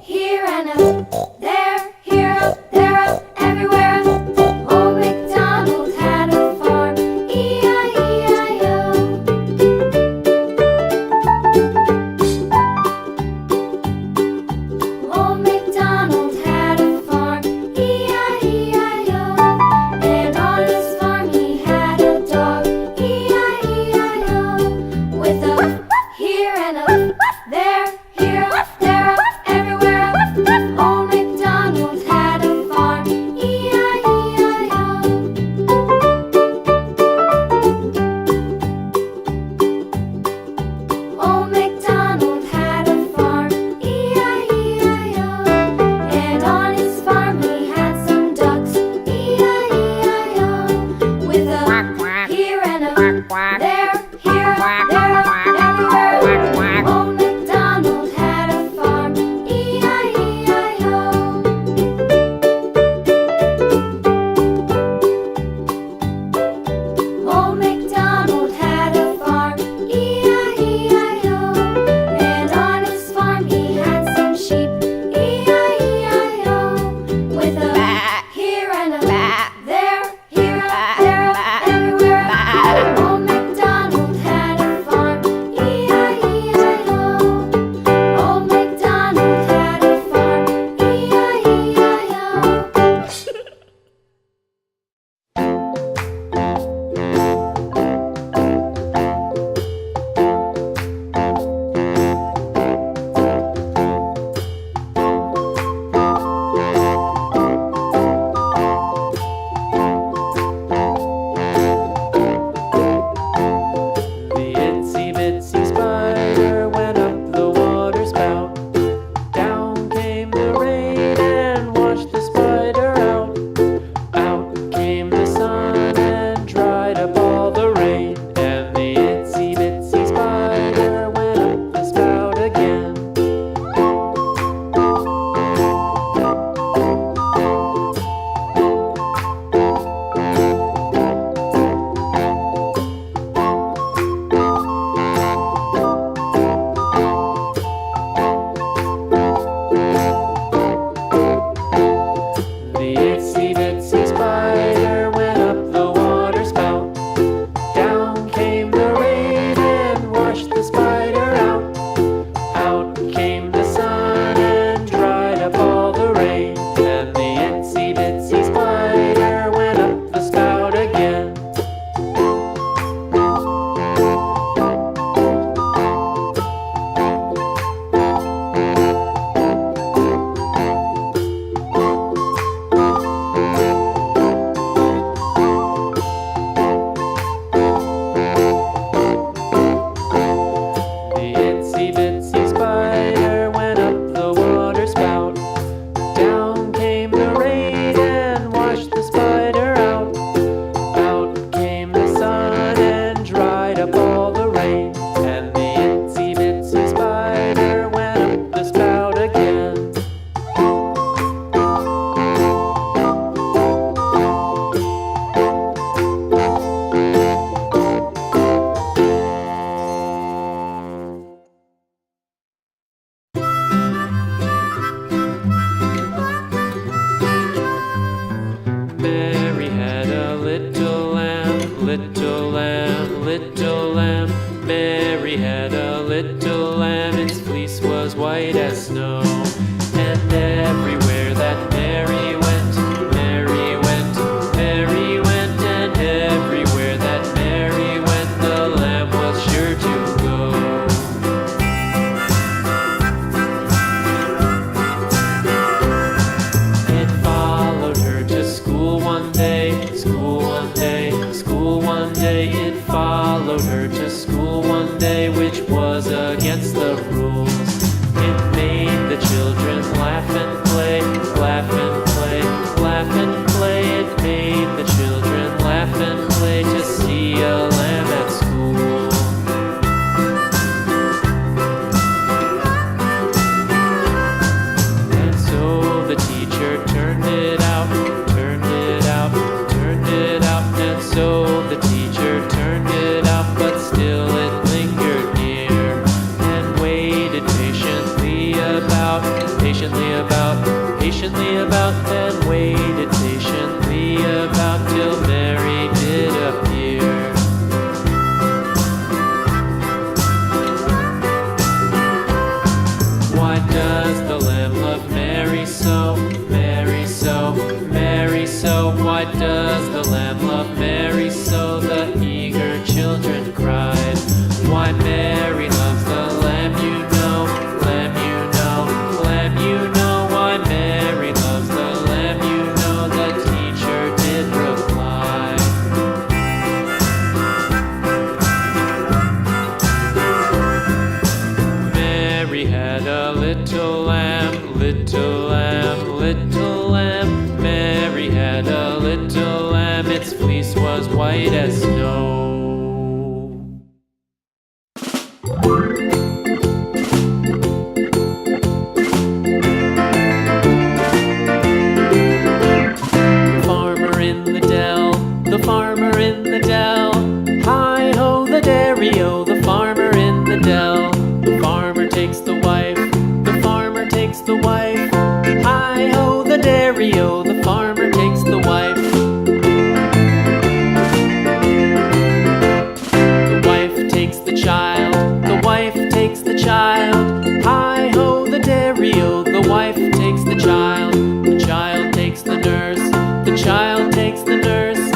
here and a there, here up, there up, everywhere. Old MacDonald had a farm, E-I-E-I-O. Old MacDonald had a farm, E-I-E-I-O. And on his farm he had a dog, E-I-E-I-O. With a here and a there, here up, there up, everywhere. Old MacDonald patiently about, and waited patiently about till Mary did appear. Why does the lamb love Mary so, Mary so, Mary so? Why does the lamb love Mary so? The eager children cried. Why Mary loves the lamb, you know, lamb, you know, lamb, you know. Why Mary loves the lamb, you know, the teacher did reply. Mary had a little lamb, little lamb, little lamb. Mary had a little lamb, its fleece was white as snow. The farmer in the dell, hi-ho the dairy-o, the farmer in the dell. The farmer takes the wife, the farmer takes the wife, hi-ho the dairy-o, the farmer takes the wife. The wife takes the child, the wife takes the child, hi-ho the dairy-o, the wife takes the child. The child takes the nurse, the child takes the nurse,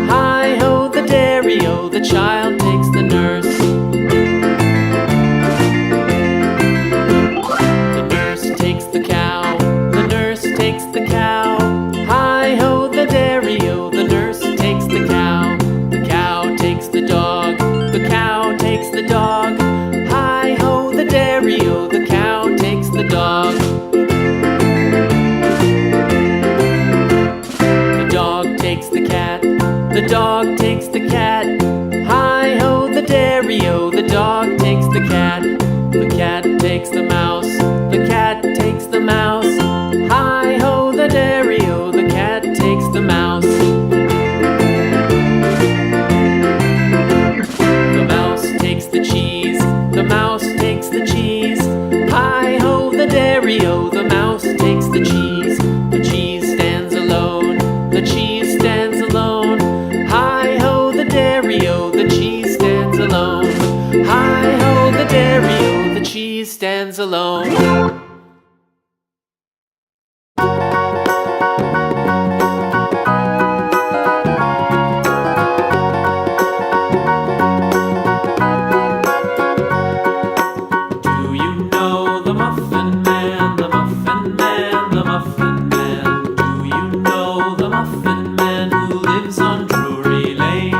hi-ho the dairy-o, the child takes the nurse. The nurse takes the cow, the nurse takes the cow, hi-ho the dairy-o, the nurse takes the cow. The cow takes the dog, the cow takes the dog, hi-ho the dairy-o, the cow takes the dog. The dog takes the cat, the dog takes the cat, hi-ho the dairy-o, the dog takes the cat. The cat takes the mouse, the cat takes the mouse, hi-ho the dairy-o, the cat takes the mouse. The mouse takes the cheese, the mouse takes the cheese, hi-ho the dairy-o, the mouse takes the cheese. The cheese stands alone, the cheese stands alone, hi-ho the dairy-o, the cheese stands alone, hi-ho the dairy-o, the cheese stands alone. Do you know the Muffin Man, the Muffin Man, the Muffin Man? Do you know the Muffin Man who lives on Drury Lane?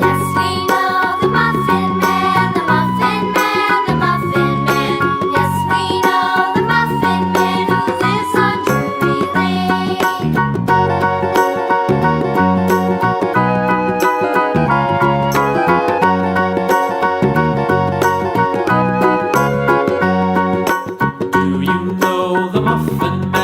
Yes, we know the Muffin Man, the Muffin Man, the Muffin Man. Yes, we know the Muffin Man who lives on Drury Lane. Do you know the Muffin Man?